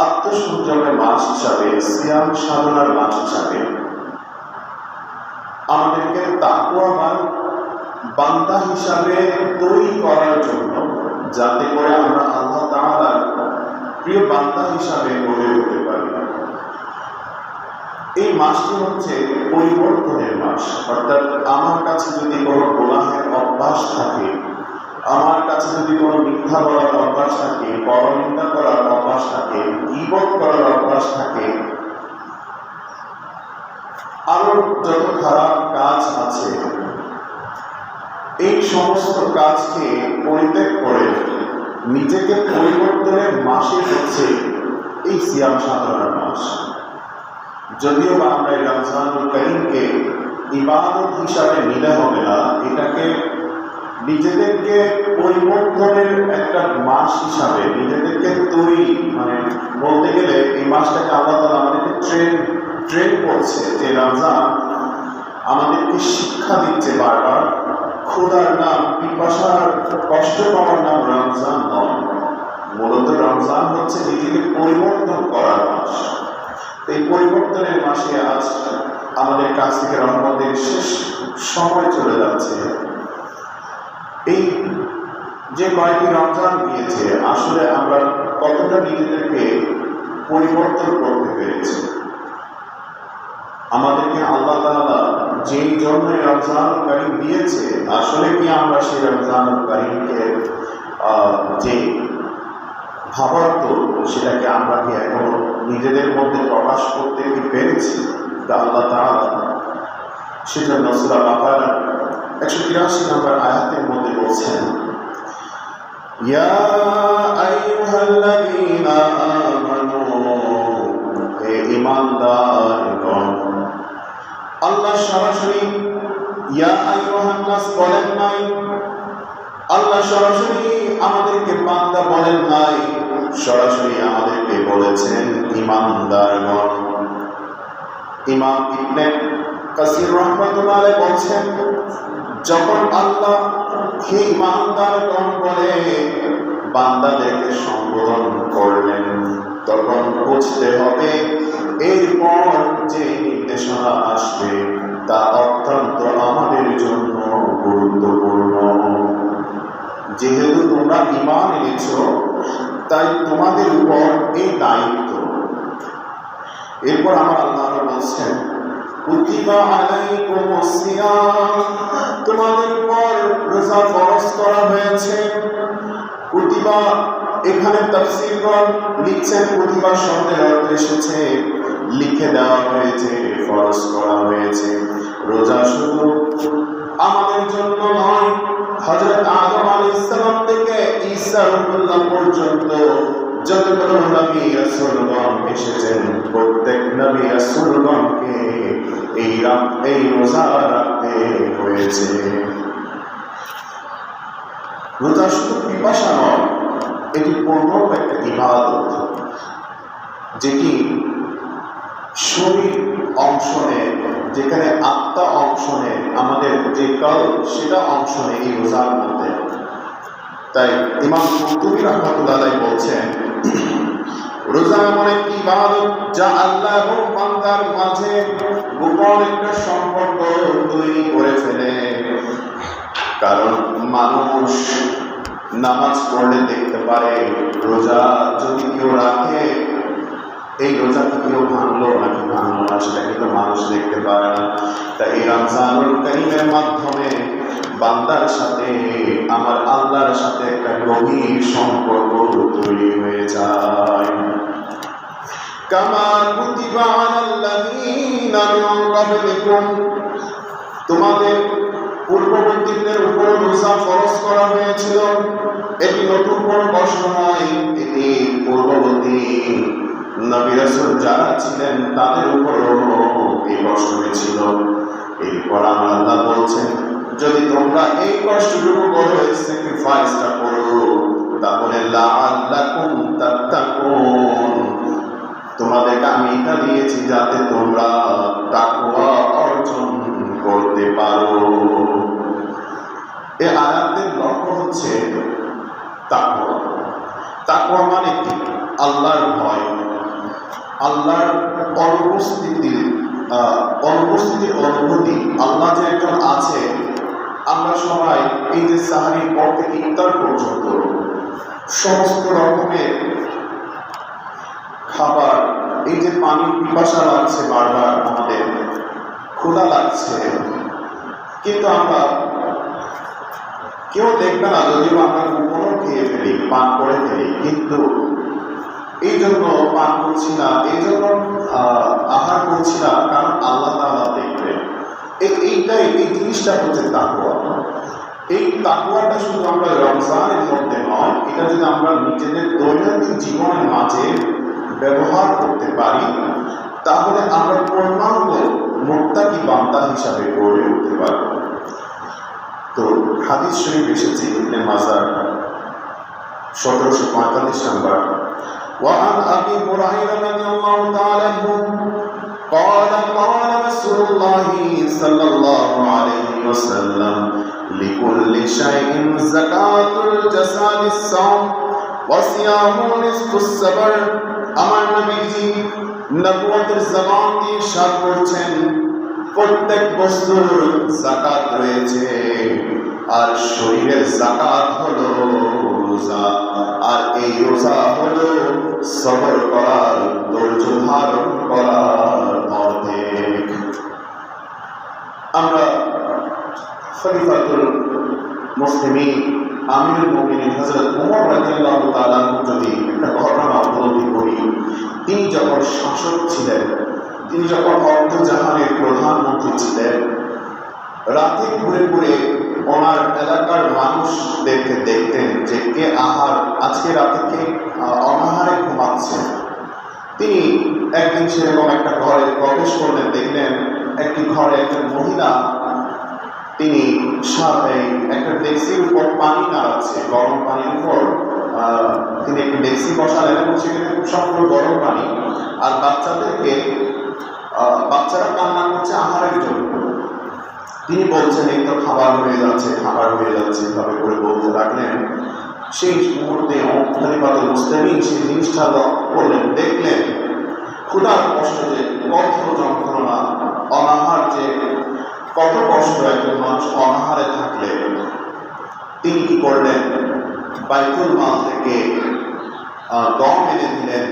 আত্মসংযমের মাস হিসাবে, সিয়াম সাধনার মাস হিসাবে আমাদেরকে তাকওয়াবান বান্দা হিসাবে তৈরি করার জন্য, যাতে করে আমরা আল্লাহ তাআলার প্রিয় বান্দা হিসাবে গড়ে উঠতে পারি। এই মাসটি হচ্ছে পরিবর্তনের মাস। অর্থাৎ আমার কাছে যদি কোনো গুনাহের অভ্যাস থাকে, আমার কাছে যদি কোনো মিথ্যা বলার অভ্যাস থাকে, পরনিন্দা করার অভ্যাস থাকে, গীবত করার অভ্যাস থাকে, আরো যত খারাপ কাজ আছে, এই সমস্ত কাজকে পরিত্যাগ করে নিজেকে পরিবর্তনের মাসে হচ্ছে এই সিয়াম সাধনার মাস। যদিও আমরা রমজানুল করিমকে ইবাদত হিসাবে নিলে হবে না, এটাকে নিজেদেরকে পরিবর্তনের একটা মাস হিসাবে নিজেদেরকে তৈরি, বলতে গেলে এই মাসটাকে আল্লাহ তাআলা আমাদেরকে ট্রেন করছে, যে রমজান আমাদেরকে শিক্ষা দিচ্ছে বারবার, ক্ষুধার নাম, পিপাসার কষ্ট পাওয়ার নাম রমজান নয়। মূলত রমজান হচ্ছে নিজেকে পরিবর্তন করার মাস। এই পরিবর্তনের মাসে আজ আমাদের কাছ থেকে রহমতের শেষ সময় চলে যাচ্ছে। এই যে কয়েকটি রমজান গিয়েছে, আসলে আমরা কতটা নিজেদেরকে পরিবর্তন করতে পেরেছি? আমাদেরকে আল্লাহ তাআলা যেই জন্য রমজানুল করিম দিয়েছে, আসলে কি আমরা সেই রমজানুল করিমকে যে ভাবার্থ, সেটাকে আমরা কি এখন নিজেদের মধ্যে প্রকাশ করতে কি পেরেছি? আল্লাহ তাআলা সেজন্য সূরা বাকারার 183 নম্বর আয়াতের মধ্যে বলছেন, ইয়া আইয়ুহাল্লাযীনা আমানু, হে ঈমানদারগণ। আল্লাহ সরাসরি ইয়া আইয়ুহান নাস বলেন নাই, আল্লাহ সরাসরি আমাদেরকে বান্দা বলেন নাই, সরাসরি আমাদেরকে বলেছেন ঈমানদারগণ। ইমাম ইবনে কাসির রাহমাতুল্লাহ আলাইহি বলছেন, যখন আল্লাহ হে ঈমানদারগণ বলে বান্দাদেরকে সম্বোধন করলেন, তখন বুঝতে হবে এরপর যে নির্দেশনা আসবে তা অত্যন্ত আমাদের জন্য গুরুত্বপূর্ণ। যেহেতু তোমরা ঈমান এনেছো, তাই তোমাদের উপর এই দায়িত্ব। এরপর আমার আল্লাহ বলছেন, কুতিবা আলাইকুমুস সিয়াম, তোমাদের উপর রোজা ফরজ করা হয়েছে। কুতিবা এখানে তাফসীরগণ লিখছেন, কুতিবা শব্দের অর্থ এসেছে লিখে দেওয়া হয়েছে, ফরজ করা হয়েছে। রোজা শুধু আমাদের জন্য নয়, হযরত আদম আলাইহিস সালাম থেকে ঈসা রূহুল্লাহ পর্যন্ত যতগুলো নবী রাসূলগণ এসেছেন, প্রত্যেক নবী রাসূলগণকে এই রোজা রাখতে হয়েছে। রোজা শুধু পিপাসা নয়, এটি পূর্ণ একটা ইবাদত, যেটি শরীর অংশ নেয়, যেখানে আত্মা অংশ নেয়, আমাদের যে কাল সেটা অংশ নেয় এই রোজার মধ্যে। তাই ইমাম কুরতুবী রাহমাতুল্লাহ আলাইহি বলছেন, রোজা এমন একটি ইবাদত যা আল্লাহ এবং বান্দার মাঝে গোপন একটা সম্পর্ক তৈরি করে ফেলে। কারণ মানুষ নামাজ পড়লে দেখতে পারে, রোজা যদি কেউ রাখে, এই রোজাকে কেউ ভাঙলো নাকি ভাঙলো না সেটা কিন্তু মানুষ দেখতে পারে না। তাই এই রমজানুল করিমের মাধ্যমে বান্দার সাথে, আমার আল্লাহর সাথে একটা গভীর সম্পর্ক তৈরি হয়ে যায়। কামা কুতিবা আলাল্লাযীনা মিন ক্বাবলিকুম, তোমাদের পূর্ববর্তীদের উপর রোজা ফরজ করা হয়েছিল। এটি নতুন কোনো কষ্ট নয়, এটি পূর্ববর্তী নবী রাসূল যারা ছিলেন তাদের উপরও এই কষ্ট হয়েছিল। এরপর আল্লাহ বলছেন, যদি তোমরা এই কষ্টটুকু করো, এই স্যাক্রিফাইসটা করো, তাহলে লাআল্লাকুম তাত্তাকুন, তোমাদেরকে আমি এটা দিয়েছি যাতে তোমরা তাকওয়া অর্জন করতে পারো। এই আয়াতের লক্ষ্য হচ্ছে তাকওয়া। তাকওয়া মানে কি? আল্লাহর ভয়। আল্লাহর অনুপস্থিতির অনুভূতি, আল্লাহ যে একজন আছে। আমরা সবাই এই যে সাহারির পর থেকে ইফতার পর্যন্ত সমস্ত রকমের খাবার, এই যে পানির পিপাসা লাগছে, বারবার আমাদের ক্ষুধা লাগছে, কিন্তু আমরা কেউ দেখবে না, যদিও আমরা গোপনও খেয়ে ফেলি, পান করে ফেলি, কিন্তু এই জন্য পান করছি না, এই জন্য আহার করছি না, কারণ আল্লাহ তাআলা দেখবে। এই জিনিসটা হচ্ছে তাকওয়া। এই তাকওয়াটা শুধু আমরা রমজানের মধ্যে নয়, এটা যদি আমরা নিজেদের দৈনন্দিন জীবনের মাঝে ব্যবহার করতে পারি, তাহলে আমরা পূর্ণাঙ্গ মুত্তাকি বান্দা হিসাবে গড়ে উঠতে পারব। তো হাদিস শরীফ এসেছে ইবনে মাজাহ 1745 নম্বর। وعن أبي هريرة رضي الله تعالى عنه قال قال رسول الله صلى الله عليه وسلم لكل شيء زكاة الجسد الصوم وصيام نصف الصبر। আমার নবীজি নবুয়তের জবান দিয়ে ইরশাদ করছেন, প্রত্যেক বস্তুর যাকাত রয়েছে, আর শরীরের যাকাত হলো রোজা, আর এই রোজা হলো সবর করার, ধৈর্য ধারণ করার অর্ধেক। আমরা খলিফাতুল মুসলিমিন আমিরুল মুমিনিন হযরত ওমর রাদিয়াল্লাহু তাআলা যদি একটা ঘটনা উপলব্ধি করি, তিনি যখন শাসক ছিলেন, তিনি যখন অর্ধজাহানের প্রধানমন্ত্রী ছিলেন, রাতে ঘুরে ঘুরে ওনার এলাকার মানুষদেরকে দেখতেন যে কে আজকে রাতে কে অনাহারে ঘুমাচ্ছে। তিনি একদিন সেরকম একটা ঘরে প্রবেশ করলেন, দেখলেন একটি ঘরে একজন মহিলা, তিনি একটা ডেক্সির উপর পানি নাড়াচ্ছে, গরম পানির উপর তিনি একটি ডেক্সি বসালেন এবং সেখানে খুব সম্পূর্ণ গরম পানি, আর বাচ্চারা কান্না করছে আহারের জন্য। তিনি বলছেন এই তো খাবার হয়ে যাচ্ছে, এভাবে করে বলতে লাগলেন। সেই মুহূর্তে খলিফাতুল মুসলিমিন সেই জিনিসটা করলেন, দেখলেন ক্ষুধার কষ্ট যে কত যন্ত্রণা, অনাহার যে কত কষ্ট একজন মানুষ অনাহারে থাকলে। তিনি কি করলেন, বাইতুল মাল থেকে গম এনে দিলেন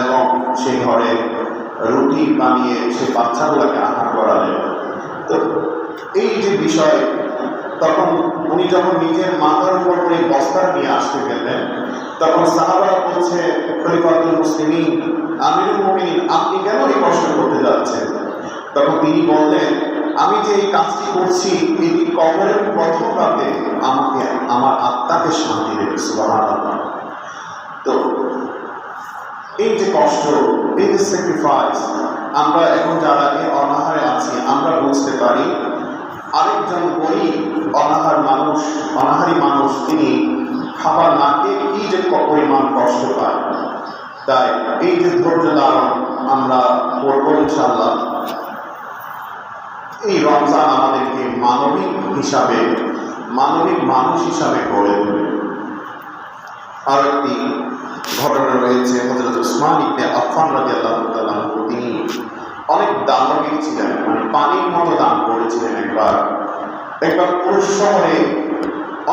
এবং সেই ঘরে রুটি বানিয়ে সেই বাচ্চাগুলোকে আহার করালেন। তো এই যে বিষয়, তখন উনি যখন নিজের মাথার উপর করে বস্তা নিয়ে আসতে গেলেন, তখন সাহাবারা বলছে, খলিফাতুল মুসলিমিন আমিরুল মুমিনিন, আপনি কেন এই কষ্ট করতে যাচ্ছেন? তখন তিনি বললেন, আমি যে এই কাজটি করছি, এটি কবরের প্রথম রাতে আমাকে, আমার আত্মাকে শান্তি দেবে। সুবহানাল্লাহ। তো এই যে কষ্ট, এই যে স্যাক্রিফাইস, আমরা এখন যারা এই অনাহারে আছি, আমরা বুঝতে পারি আরেকজন গরিব অনাহারী মানুষ তিনি খাবার না খেয়ে কি যে পরিমাণ কষ্ট পায়। তাই এই যে ধৈর্য ধারণ আমরা করবো ইনশাআল্লাহ। এই রমজান আমাদেরকে মানবিক মানুষ হিসাবে গড়ে তোলে। আর একটি ঘটনা রয়েছে, হযরত উসমান ইবনে আফফান রাদিয়াল্লাহু তাআলা আনহু, তিনি অনেক দানবীর ছিলেন, মানে পানির মতো দান করেছিলেন। একবার পুরো শহরে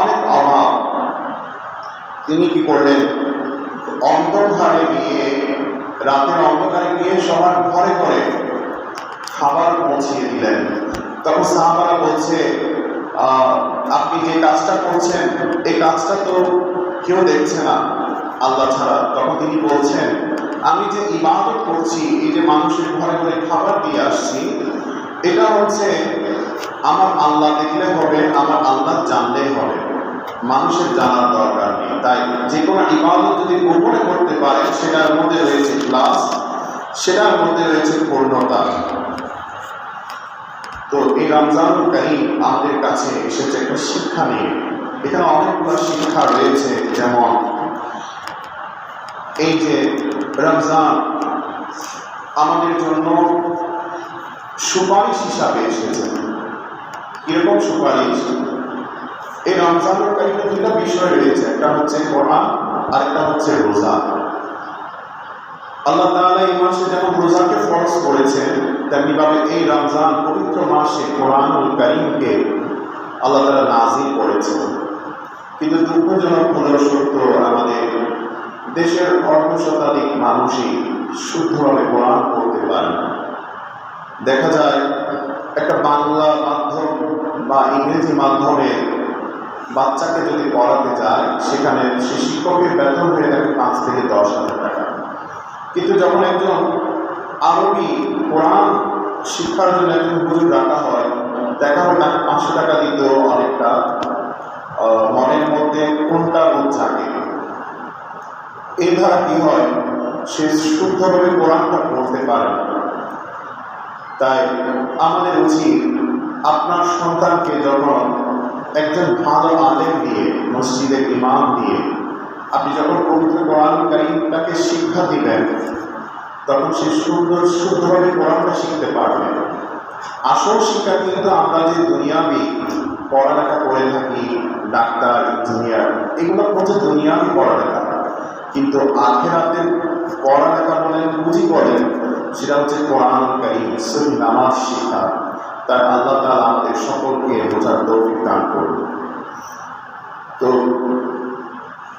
অনেক অভাব, তিনি কি করলেন, রাতের অন্ধকারে গিয়ে সবার ঘরে ঘরে খাবার পৌঁছিয়ে দিলেন। তখন সাহাবারা বলছে, আপনি যে কাজটা করছেন, এই কাজটা তো কেউ দেখছে না আল্লাহ ছাড়া। তখন তিনি বলছেন, আমি যে ইবাদত করছি, এই যে মানুষের ঘরে ঘরে খাবার দিয়ে আসছি, এটা হচ্ছে আমার আল্লাহ দেখলে হবে, আমার আল্লাহ জানলেই হবে, মানুষের জানার দরকার নেই। তাই যে কোনো ইবাদত যদি গোপনে করতে পারে, সেটার মধ্যে রয়েছে ইখলাস, সেটার মধ্যে রয়েছে পূর্ণতা। তো এই রমজানুল কারীম আমাদের কাছে এসেছে একটা শিক্ষা নিয়ে। এখানে অনেকগুলো শিক্ষা রয়েছে, যেমন এই যে রমজান আমাদের জন্য সুপারিশ হিসাবে এসেছে। কিরকম সুপারিশ? এই রমজানুল কারীমে দুটো বিষয় রয়েছে, একটা হচ্ছে কোরআন আর একটা হচ্ছে রোজা। আল্লাহ তাআলা এই মাসে যেমন রোজাকে ফরজ করেছেন, তেমনিভাবে এই রমজান পবিত্র মাসে কোরআনুল কারীমকে আল্লাহ তাআলা নাযিল করেছেন। কিন্তু দুঃখজনক হলেও সত্য, আমাদের দেশের অর্ধশতাধিক মানুষই শুদ্ধভাবে কোরআন পড়তে পারে না। দেখা যায় একটা বাংলা মাধ্যম বা ইংরেজি মাধ্যমে বাচ্চাকে যদি পড়াতে যায়, সেখানে সে শিক্ষকের বেতন হয়ে থাকে 5 থেকে 10,000 টাকা। কিন্তু যখন একজন আরবি কোরআন শিক্ষার জন্য একজন হুজুর রাখা হয়, দেখা হয় তাকে 500 টাকা দিতেও অনেকটা মনের মধ্যে কোনটা বোধ থাকে। এই দ্বারা কি হয়, সে শুদ্ধভাবে কোরআনটা পড়তে পারে না। তাই আমাদের উচিত আপনার সন্তানকে যখন একজন ভালো আলেম দিয়ে, মসজিদের ইমাম দিয়ে আপনি যখন পবিত্র কোরআনুল কারীমটাকে শিক্ষা দিবেন, তখন সে শুদ্ধভাবে কোরআনটা শিখতে পারবে। আসল শিক্ষা কিন্তু আমরা যে দুনিয়াবি পড়ালেখা করে থাকি, ডাক্তার, ইঞ্জিনিয়ার, এগুলো হচ্ছে দুনিয়াবি পড়ালেখা। কিন্তু আখিরাতের পড়ালেখা বলেন, পুঁজি বলেন, সেটা হচ্ছে কোরআনুল কারীম, সহিহ নামাজ শিক্ষা। তাই আল্লাহ তাআলা আমাদের সকলকে বোঝার তৌফিক দান করুন। তো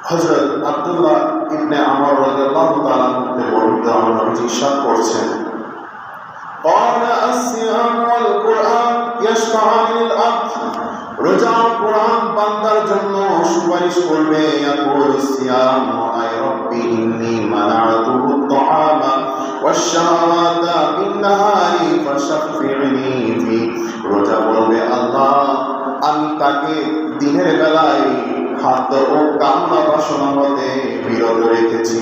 হযরত আব্দুল্লাহ ইবনে আমর রাদিয়াল্লাহু তাআলা থেকে বর্ণিত, আমার নবীজি ইরশাদ করছেন, قال الصيام والقرآن يشفعان للعبد। রোজা ও কোরআন বান্দার জন্য সুপারিশ করবে। ইয়াকুলু সিয়াম আয় রব্বি ইন্নী মানাতুহু আত-তাআমা ওয়াশ-শাহাওয়াতা বিন-নাহারি ফাশফি'নি ফি। রোজা বলবে, আল্লাহ, আমি তাকে দিনের বেলায় খাদ্য ও কামনা বাসনা হতে বিরত রেখেছি,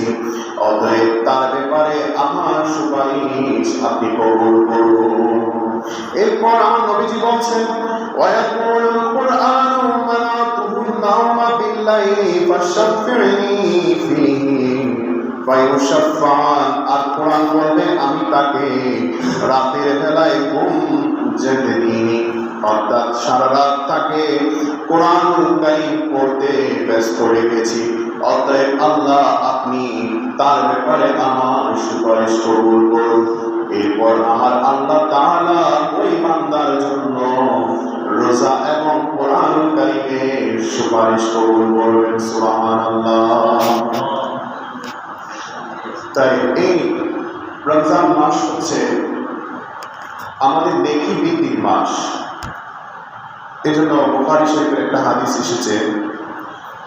অতএব তার ব্যাপারে আমার সুপারিশ আপনি কবুল করুন। এরপর আমার নবীজি বলছেন, ওয়ায়াকুলুল কুরআনু মানাতুহুন নাওমা বিল-লাইলি ফাশফি'নি ফীহি ফায়ুশাফফান। আর কোরআন বলবে, আমি তাকে রাতের বেলায় ঘুম যেতে দিইনি, অর্থাৎ সারা রাত তাকে কোরআনুল কারীম পড়তে ব্যস্ত রেখেছি, অতএব আল্লাহ আপনি তার ব্যাপারে আমার সুপারিশ কবুল করুন। এরপর আমার আল্লাহ তাআলা ওই বান্দার জন্য রোজা এবং কোরআনুল কারীমের সুপারিশ কবুল করবেন। সুবহানাল্লাহ। তাই এই রমজান মাস হচ্ছে আমাদের নেকি বৃদ্ধির মাস। এজন্য বুখারী শরীফের একটা হাদিস এসেছে,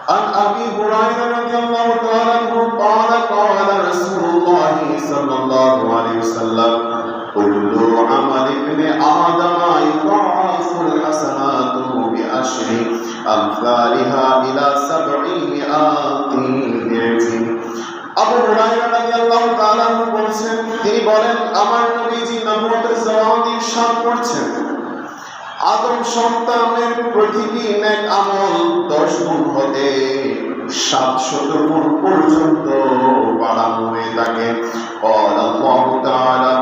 عن أبي هريرة رضي الله تعالى عنه قال قال رسول الله صلى الله عليه وسلم كل عمل ابن آدم يضاعف الحسنات بعشر أمثالها إلى 700 ضعف। আবু হুরায়রা রাদিয়াল্লাহু তাআলা বলেন, তিনি বলেন, আমার নবীজি নবুয়তের জওয়ান ইরশাদ করছেন, আদম সন্তানের প্রতিটি নেক আমল 10 গুণ হতে 700 গুণ পর্যন্ত বাড়ানো হয়ে থাকে। قال الله تعالى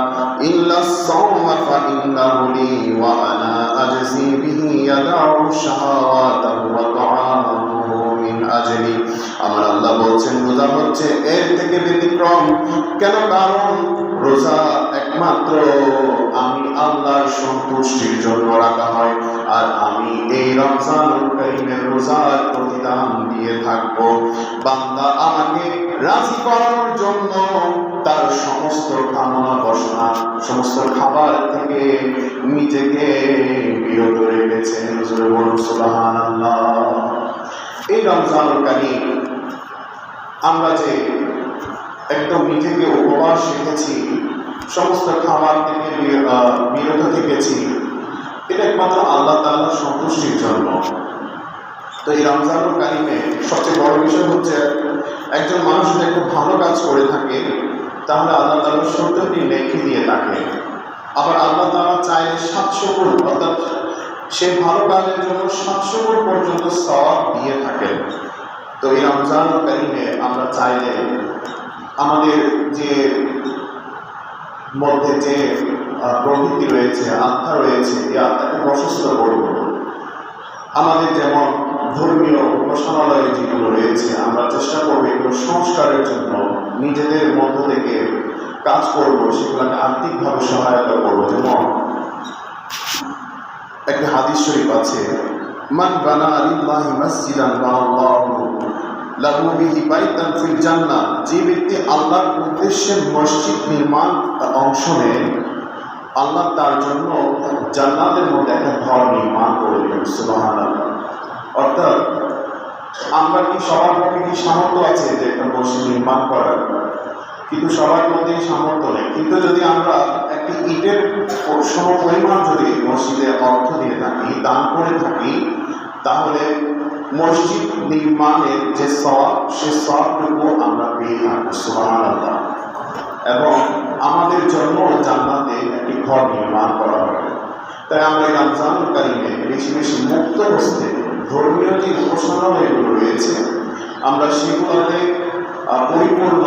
إلا الصوم فإنه لي وأنا أجزي به يدع شهواته وطعامه من أجلي। আমার আল্লাহ বলছেন, রোজা হচ্ছে এর থেকে ব্যতিক্রম। কেন? কারণ রোজা একমাত্র আমি আল্লাহর সন্তুষ্টির জন্য রাখা হয়, আর আমি এই রমজানুল কারীমের রোজার প্রতিদান দিয়ে থাকব। বান্দা আমাকে রাজি করানোর জন্য তার সমস্ত কামনা বাসনা, সমস্ত খাবার থেকে নিজেকে বিরত রেখেছেন। সুবহানাল্লাহ। এই রমজানুল কারীম আমরা যে একদম নিজেকে উপবাস রেখেছি, সমস্ত খাবার থেকে বিরত থেকেছি, এটা একমাত্র আল্লাহ তাআলার সন্তুষ্টির জন্য। তো এই রমজানুল কারীমে সবচেয়ে বড় বিষয় হচ্ছে, একজন মানুষ যদি একটা ভালো কাজ করে থাকে, তাহলে আল্লাহ তাআলা 70টি নেকি দিয়ে থাকে। আবার আল্লাহ তাআলা চাইলে 700 গুণ, অর্থাৎ সে ভালো কাজের জন্য 700 গুণ পর্যন্ত সওয়াব দিয়ে থাকেন। তো এই রমজানুল কারীমে আমরা চাইলে আমাদের যে মধ্যে যে প্রবৃত্তি রয়েছে, আত্মা রয়েছে, এই আত্মাকে প্রশস্ত করব। আমাদের যেমন ধর্মীয় উপাসনালয় যেগুলো রয়েছে, আমরা চেষ্টা করব এগুলো সংস্কারের জন্য নিজেদের মধ্য থেকে কাজ করব, সেগুলোকে আর্থিকভাবে সহায়তা করবো। যেমন একটা হাদিস শরীফ আছে, মান বানা লিল্লাহি মাসজিদান বানাল্লাহু লাহু বিহি বাইতান ফিল জান্নাহ, যে ব্যক্তি আল্লাহর উদ্দেশ্যে মসজিদ নির্মাণ অংশ নেয়, আল্লাহ তার জন্য জান্নাতের মধ্যে একটা ঘর নির্মাণ করে দেবেন। সুবহানাল্লাহ। অর্থাৎ আমরা কি সবার মধ্যে কি সামর্থ্য আছে যে একটা মসজিদ নির্মাণ করার? কিন্তু সবার মধ্যেই সামর্থ্য নেই। কিন্তু যদি আমরা একটি ইটের সমপরিমাণ যদি মসজিদে অর্থ দিয়ে থাকি, দান করে থাকি, তাহলে মসজিদ নির্মাণের যে সওয়াব, সে সওয়াবটুকু আমরা পেয়ে থাকি। সুবহানাল্লাহ। এবং আমাদের জন্য জান্নাতে একটি ঘর নির্মাণ করা হবে। তাই আমরা রমজানুল কারীমে বেশি বেশি মুক্ত হস্তে ধর্মীয় যে উপাসনালয়গুলো রয়েছে, আমরা সেগুলোতে পরিপূর্ণ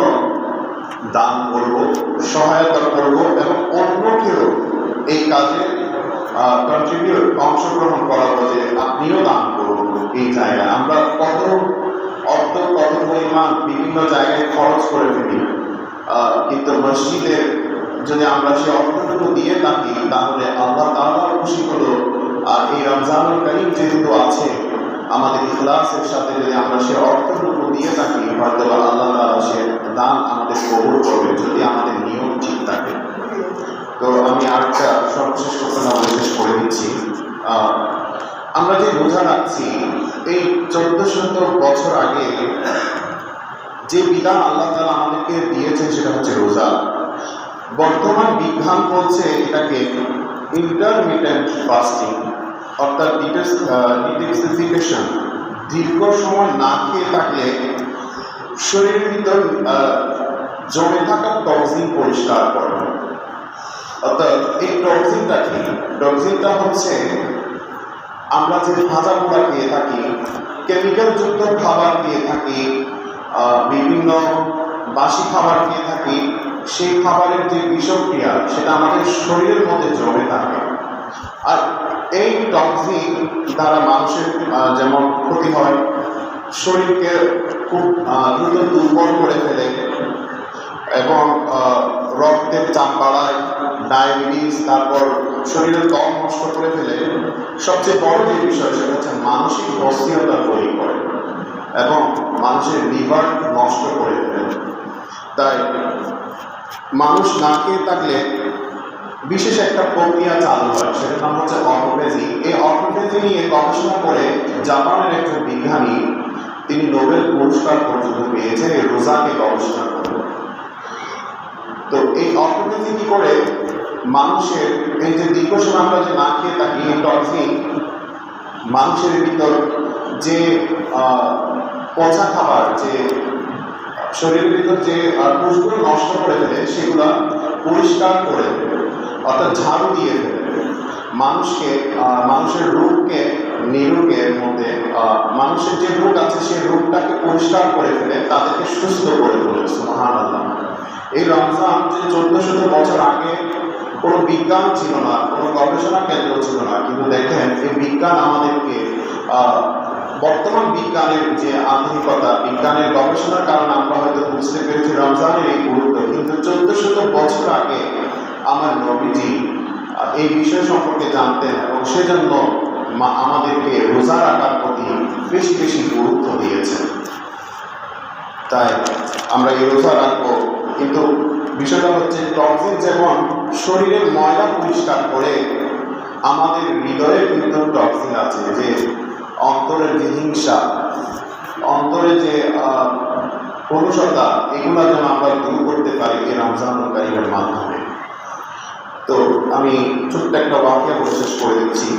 দান করব, সহায়তা করব এবং অন্যকেও এই কাজে অংশগ্রহণ করাবো যে আপনিও দান করুন। এই জায়গায় আমরা কত অর্থ, কত পরিমাণ বিভিন্ন জায়গায় খরচ করে ফেলি, কিন্তু মসজিদে যদি আমরা সে অর্থটুকু দিয়ে থাকি, তাহলে আল্লাহ তাআলা খুশি হলো। আর এই রমজানুল কারীম যেহেতু আছে, আমাদের ইখলাসের সাথে যদি আমরা সে অর্থটুকু দিয়ে থাকি, হয়তো আল্লাহ তাআলা সে দান আমাদের কবুল করবে, যদি আমাদের নিয়ম ঠিক থাকে। তো আমি আরেকটা সর্বশেষ ঘটনা শেষ করে দিচ্ছি। আমরা যে রোজা রাখছি, এই 1400 বছর আগে যে বিধান আল্লাহ তাআলা আমাদেরকে দিয়েছেন সেটা হচ্ছে রোজা। বর্তমান বিজ্ঞান বলছে এটাকে ইন্টারমিটেন্ট ফাস্টিং, অর্থাৎ ডিটক্সিফিকেশন। দীর্ঘ সময় না খেয়ে থাকলে শরীরের ভিতর জমে থাকা টক্সিন পরিষ্কার করে। অর্থাৎ এই টক্সিনটা কি? টক্সিনটা হচ্ছে আমরা যে ভাজা পোড়া খেয়ে থাকি, কেমিক্যাল যুক্ত খাবার খেয়ে থাকি, বিভিন্ন বাসি খাবার খেয়ে থাকি, সেই খাবারের যে বিষক্রিয়া সেটা আমাদের শরীরের মধ্যে জমে থাকে। আর এই টক্সিন দ্বারা মানুষের যেমন ক্ষতি হয়, শরীরকে খুব দ্রুত দুর্বল করে ফেলে এবং রক্তের চাপ বাড়ায়, ডায়াবেটিস, তারপর শরীরের ত্বক নষ্ট করে ফেলে। সবচেয়ে বড় যে বিষয় সেটা হচ্ছে মানসিক অস্থিরতা তৈরি করে এবং মানুষের লিভার নষ্ট করে ফেলে। তাই মানুষ না খেয়ে থাকলে বিশেষ একটা প্রক্রিয়া চালু হয়, সেটার নাম হচ্ছে অটোফেজি। এই অটোফেজি নিয়ে গবেষণা করে জাপানের একজন বিজ্ঞানী, তিনি নোবেল পুরস্কার পর্যন্ত পেয়েছেন এই রোজাকে গবেষণা করে। তো এই অটোফেজি কি করে মানুষের এই যে দীর্ঘ সময় আমরা যে না খেয়ে থাকি, এই টক্সিন মানুষের ভিতর যে পচা খাবার, যে শরীরের ভিতর যে কোষগুলো নষ্ট করে ফেলে, সেগুলো পরিষ্কার করে দেবে, অর্থাৎ ঝাড়ু দিয়ে দেবে মানুষকে, মানুষের রোগকে, নিরোগের মধ্যে মানুষের যে রোগ আছে সেই রোগটাকে পরিষ্কার করে ফেলে, তাদেরকে সুস্থ করে তোলে। সুবহানাল্লাহ। এই রমজান যে 1400 বছর আগে কোনো বিজ্ঞান ছিল না, কোনো গবেষণা কেন্দ্র ছিল না, কিন্তু দেখেন এই বিজ্ঞান আমাদেরকে বর্তমান বিজ্ঞানের যে আধুনিকতা, বিজ্ঞানের গবেষণার কারণে আমরা হয়তো বুঝতে পেরেছি রমজানের এই গুরুত্ব, কিন্তু 1400 বছর আগে আমার নবীজি এই বিষয় সম্পর্কে জানতেন এবং সেজন্য আমাদেরকে রোজা রাখার প্রতি বেশি বেশি গুরুত্ব দিয়েছেন। তাই আমরা এই রোজা রাখবো, কিন্তু বিষয়টা হচ্ছে টক্সিন যেমন শরীরের ময়লা পরিষ্কার করে, আমাদের হৃদয়ের কিন্তু টক্সিন আছে, যে অন্তরের যে হিংসা, অন্তরে যে কলুষতা, এগুলো যেন আমরা দূর করতে পারি এই রমজানুল কারীমের মাধ্যমে। তো আমি ছোট্ট একটা বাক্য বলে শেষ করে দিচ্ছি।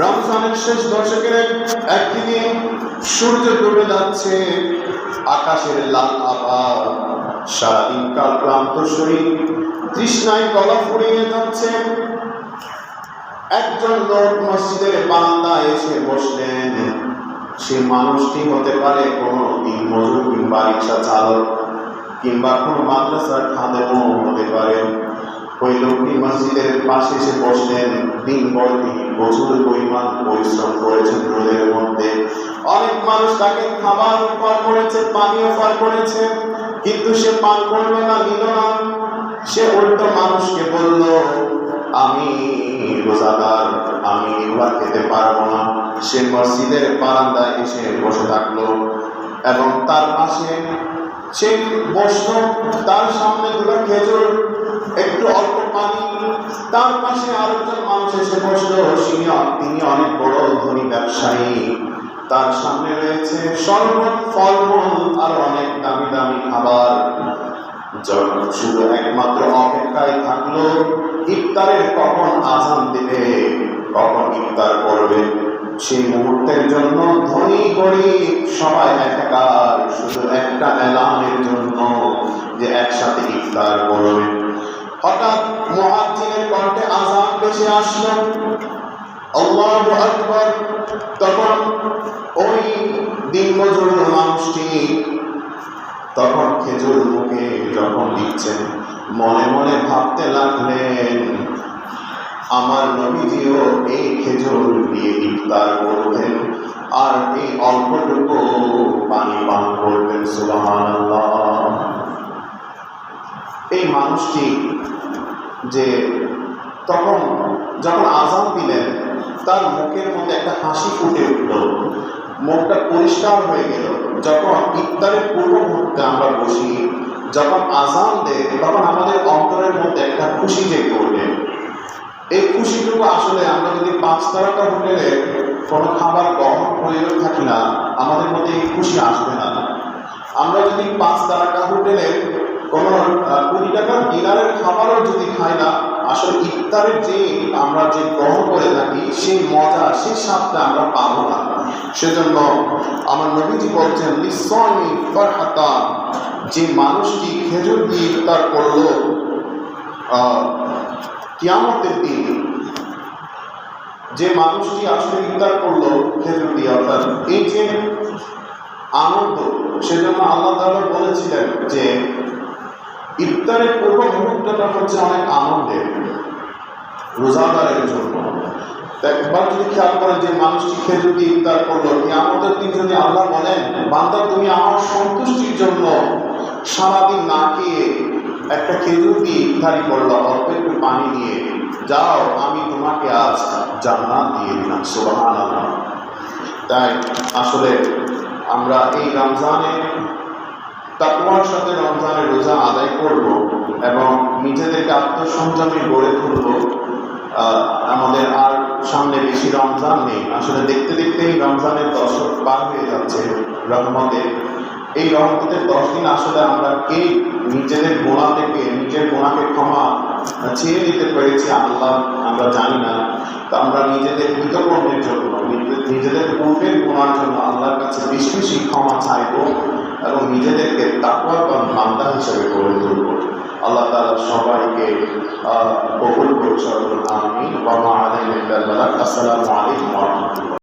রমজানের শেষ দশকের একদিকে সূর্য ডুবে যাচ্ছে, আকাশের লাল আভা, সারাদিন কাল ক্লান্ত শরীর তৃষ্ণায় গলা ফুরিয়ে যাচ্ছে। একজন লোক মসজিদের বারান্দায় এসে বসলেন। সে মানুষটি হতে পারে কোনো দিনমজুর কিংবা রিক্সা চালক কিংবা কোনো মাদ্রাসার খাদেমও হতে পারে। ওই লোকটি মসজিদের পাশে এসে বসলেন। দিনভর তিনি প্রচুর পরিমাণ পরিশ্রম করেছেন রোদের মধ্যে। অনেক মানুষ তাকে খাবার অফার করেছে, পানি অফার করেছে, কিন্তু সে পান করলো না, নিল না। সে উল্টো মানুষকে বলল, আমি রোজাদার, আমি এগুলা খেতে পারবো না। সে মসজিদের বারান্দায় এসে বসে থাকলো এবং তার পাশে সে বসলো, তার সামনে দুটো খেজুর, একটু অল্প পানি। তার পাশে আরেকজন মানুষ এসে বসলো, তিনি অনেক বড় ধনী ব্যবসায়ী, তার সামনে রয়েছে শরবত, ফলমূল আর অনেক দামি দামি খাবার। যখন শুধু একমাত্র অপেক্ষায় থাকলো ইফতারের কখন আজান দিবে, কখন ইফতার করবে। সেই মুহূর্তের জন্য ধনী গরিব সবাই একাকার, শুধু একটা এলানের জন্য যে একসাথে ইফতার করবে। হঠাৎ মুয়াজ্জিনের কণ্ঠে আজান ভেসে আসলো, আল্লাহু আকবার। তখন ওই দিনমজুর মানুষটি তখন খেজুর মুখে যখন দিচ্ছেন, মনে মনে ভাবতে লাগলেন, আমার নবীজিও এই খেজুর দিয়ে ইফতার করতেন আর এই অল্পটুকু পানি পান করতেন। সুবহানাল্লাহ। এই মানুষটি যে তখন যখন আজান দিলেন, তার মুখের মধ্যে একটা হাসি ফুটে উঠল, মুখটা পরিষ্কার হয়ে গেল। যখন ইফতারের পূর্ব মুহূর্তে আমরা বসি, যখন আজান দেয়, তখন আমাদের অন্তরের মধ্যে একটা খুশি জেগে ওঠে। এই খুশিটুকু আসলে আমরা যদি 5 তারকা হোটেলে কোনো খাবার গ্রহণ করেও থাকি না, আমাদের মধ্যে এই খুশি আসবে না। আমরা যদি 5 তারকা হোটেলে কোনো 20 টাকার ডিনারের খাবারও যদি খাই না, আসলে ইফতারের যে আমরা যে গ্রহণ করে থাকি সেই মজা, সেই স্বাদটা আমরা পাবো না। সেজন্য আমার নবীজি বলছেন, লিসাইমি ফারহাতা, যে মানুষটি খেজুর দিয়ে ইফতার করলো কিয়ামতের দিন, যে মানুষটি আসলে ইফতার করলো খেজুর দিয়ে, অর্থাৎ এই যে আনন্দ, সেজন্য আল্লাহ তাআলা বলেছিলেন যে ইফতারের পূর্ব মুহূর্তটা হচ্ছে অনেক আনন্দের রোজাদারের জন্য। একবার যদি খেয়াল করেন যে মানুষটি খেজুর দিয়ে ইফতার করলো, কিয়ামতের দিন যদি আল্লাহ বলেন, বান্দা তুমি আমার সন্তুষ্টির জন্য সারাদিন না খেয়ে একটা খেজুর দিয়ে ইফতারি করলো, অল্প একটু পানি দিয়ে, যাও আমি তোমাকে আজ জান্নাত দিয়ে দিলাম। সুবহানাল্লাহ। তাই আসলে আমরা এই রমজানে তাকওয়ার সাথে রমজানের রোজা আদায় করব এবং নিজেদেরকে আত্মসংযমে গড়ে তুলব। আমাদের আর সামনে বেশি রমজান নেই, আসলে দেখতে দেখতেই রমজানের দশক পার হয়ে যাচ্ছে রহমতে। এই রহমতের 10 দিন আসলে আমরা কে নিজেদের গোনা থেকে নিজের গোনাকে ক্ষমা চেয়ে নিতে পেরেছি আল্লাহ আমরা জানি না। তো আমরা নিজেদের কৃতকর্মের জন্য, নিজেদের পূর্বের গোনার জন্য আল্লাহর কাছে বেশি বেশি ক্ষমা চাইব এবং নিজেদেরকে তাকওয়াবান বান্দা হিসেবে গড়ে তুলব। আল্লাহ তাআলা সবাইকে কবুল করুন। আমিন। ওয়া মা আলাইনা ইল্লাল বালাগ। আসসালামু আলাইকুম ওয়া রাহমাতুল্লাহ।